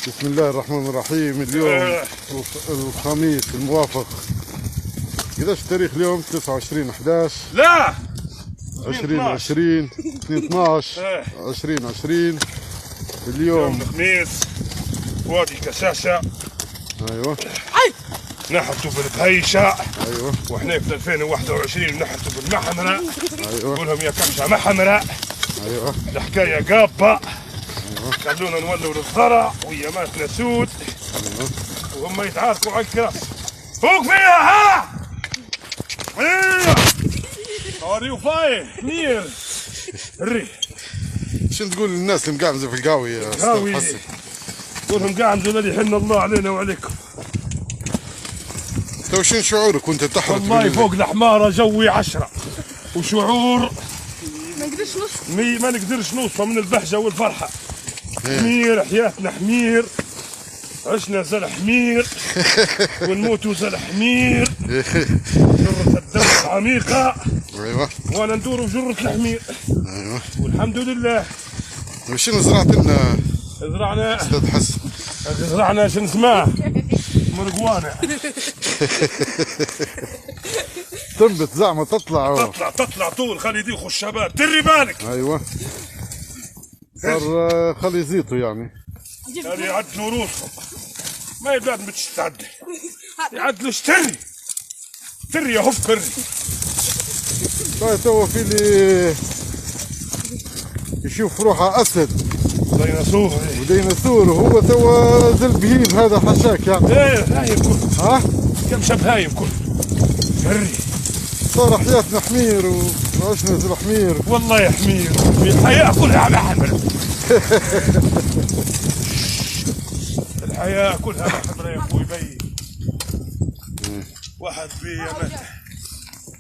بسم الله الرحمن الرحيم. اليوم الخميس الموافق 11 تاريخ اليوم 29/11 لا 2020 2/12 2020. اليوم الخميس وادي كشاشة. ايوه نحتوا بالبهيشة. ايوه واحنا في 2021 نحتوا بالمحمرة. ايوه نقول لهم يا كبشة محمرة. ايوه الحكاية قابة. خلونا نولوا للزرع ويا ماتنا سود. وهم يتعاركوا على الكراس. فوق فيها ها. ايه ار يو فاين نير الريح. شنو تقول للناس اللي مقعمزه في القهوه يا قهوي. استاذ حسن؟ قول لهم قاعد اللي يحن الله علينا وعليكم. تو شنو شعورك وانت تحرث؟ والله فوق الحمارة جوي 10 وشعور ما نقدرش نوصفه من البهجة والفرحة. حمير حياتنا حمير، عشنا زل حمير ونموتوا زل حمير. جرة الدم العميقة. ايوه وانا ندور بجرة الحمير. ايوه والحمد لله. وشنو زرعت لنا زرعنا استاذ حسن؟ زرعنا شنو اسمه؟ مرقوانة. تنبت زعمه تطلع تطلع طول خلي يديخوا الشباب دري بالك. ايوه صار خلي يزيطوا يعني. هذه يعدلوا روسهم. ما يبلاد متستعدل يعدلوا اشتري تري يا هف كري. طيب تو في اللي يشوف روحه اسد ديناصور. وديناصور وهو تو زي البهيم. هذا حشاك يعني. ايه هايم كل ها كم شب هايم كل تري. صار حياتنا حمير وعشنا زي الحمير. والله يا حمير الحياة كلها على حمر. الحياة كلها على حمر يا اخوي بي. واحد بي يا مات.